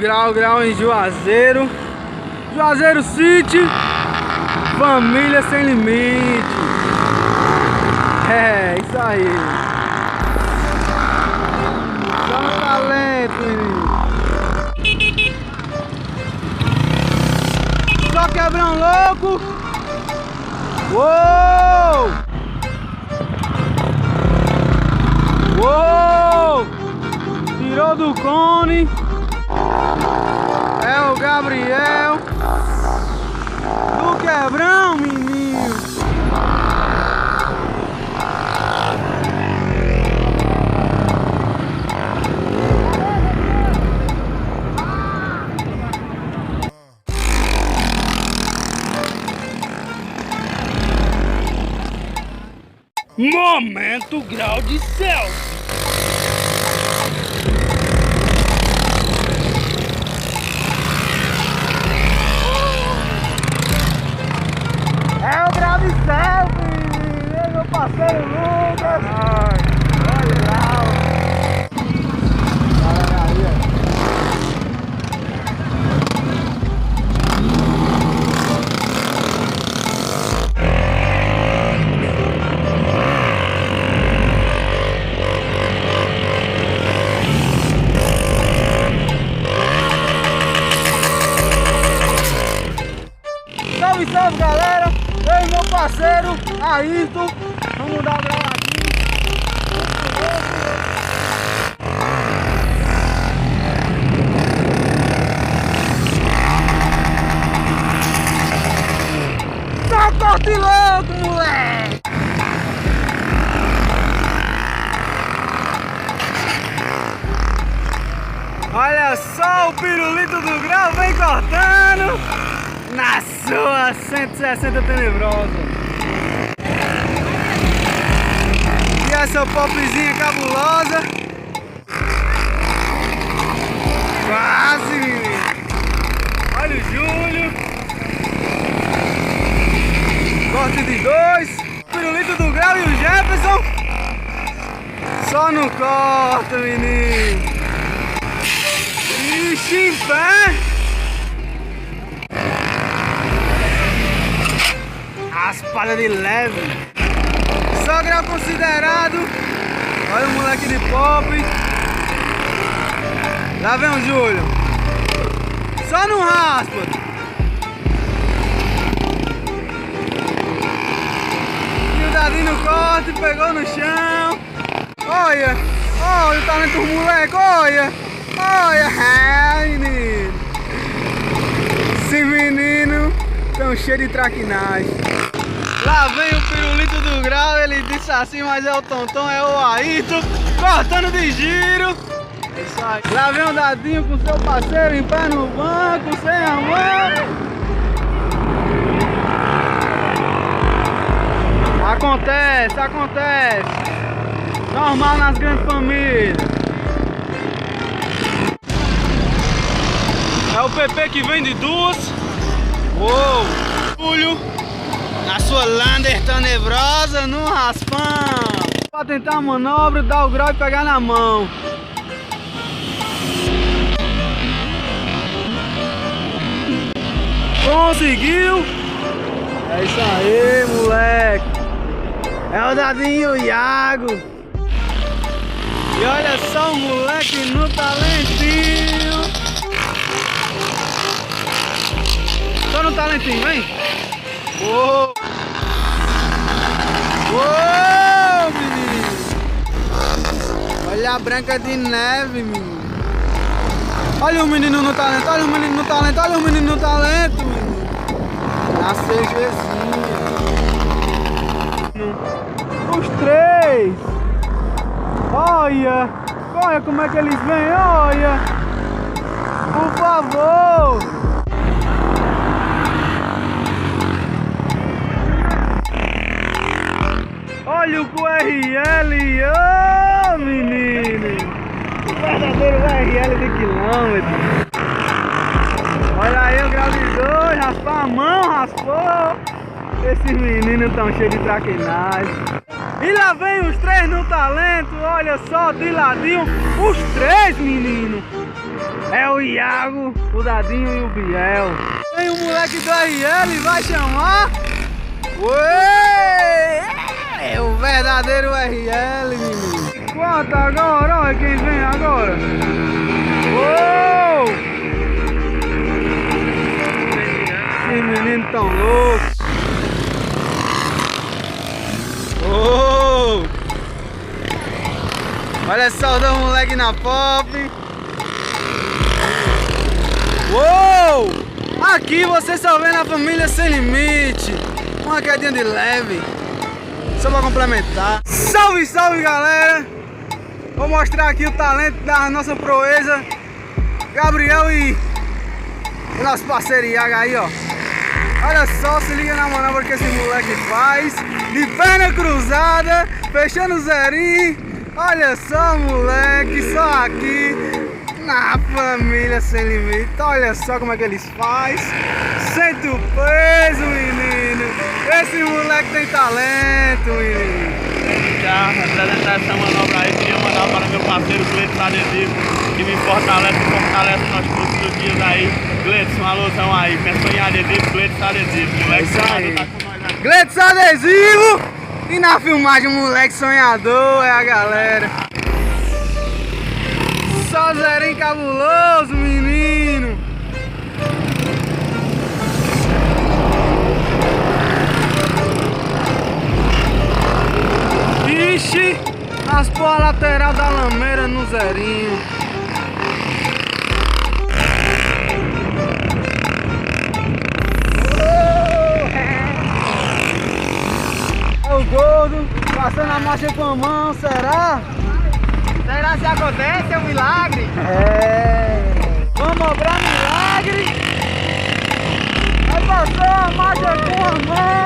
grau em Juazeiro. Juazeiro City, família sem limite. É, isso aí. Só no talento, menino. Só quebrão louco. Uou! Uou! Tirou do cone. É o Gabriel do quebrão, menino. Momento grau de céu. É o grau de selfie, é meu parceiro Lucas. Olha lá. Salve, salve, galera! Eu e meu parceiro Ayrton, vamos dar grau aqui. Tá corte louco, moleque! Olha só, o pirulito do grau vem cortando na sua 160 tenebrosa. E essa popzinha cabulosa. Quase, menino. Olha o Júlio. Corte de 2. Pirulito do grau e o Jefferson. Só não corta, menino. Ixi, em pé. Raspada de leve. Só grau considerado. Olha o moleque de pop. Lá vem o Júlio. Só não raspa. E o dadinho no corte, pegou no chão. Olha, olha o talento do moleque, olha. Olha, menino. Esse menino tão cheio de traquinagem. Lá vem o pirulito do grau, ele disse assim, mas é o Tonton, é o Ayrton, cortando de giro. É isso aí. Lá vem o Dadinho com seu parceiro em pé no banco, sem amor. Acontece, acontece. Normal nas grandes famílias. É o PP que vem de duas. Uou! Júlio na sua Lander tenebrosa no raspão. Pra tentar a manobra, dar o grau e pegar na mão. Conseguiu! É isso aí, moleque. É o Dadinho e o Iago. E olha só o moleque no talentinho. Só no talentinho, vem! Uou! Uou, menino! Olha a Branca de Neve, menino! Olha o menino no talento, olha o menino no talento, olha o menino no talento, menino! Na CGzinha! Os três! Olha! Olha como é que eles vêm, olha! Por favor! Olha o QRL, ô menino! O verdadeiro QRL de quilômetro! Olha aí o grau de 2, raspar a mão, raspou! Esses meninos tão cheios de traquinagem! E lá vem os três no talento, olha só, de ladinho, os três, menino! É o Iago, o Dadinho e o Biel. Tem o moleque do RL, vai chamar. Ué! É o verdadeiro RL, menino. Quanto agora? Olha quem vem agora. Uou! Esse menino tão louco. Uou! Olha só os dois moleques na pop. Uou! Aqui você só vê na família Sem Limite. Uma quedinha de leve. Só pra complementar. Salve, salve, galera! Vou mostrar aqui o talento da nossa proeza Gabriel e o nosso parceiro Iago aí, ó. Olha só, se liga na manobra que esse moleque faz. De perna cruzada, fechando o zerinho. Olha só, moleque, só aqui na família Sem Limite. Olha só como é que eles fazem. Sente o peso, menino. Esse moleque tem talento, menino. Já apresentar essa manobra aí, queria mandar para meu parceiro Gleidson Adesivo, que me fortalece nós todos os dias aí. Gleidson, um alusão aí. Pensou em adesivo, Gleidson Adesivo. Moleque Isso aí. sonhador tá com nós aí. Gleidson Adesivo! E na filmagem, moleque sonhador é a galera. Só zerinho cabuloso, menino. Ixi, as porra lateral da lameira no zerinho. É o gordo, passando a marcha com a mão, será? Será se acontece? É um milagre? É. Vamos obrar milagre. Aí passou a marcha com a mão.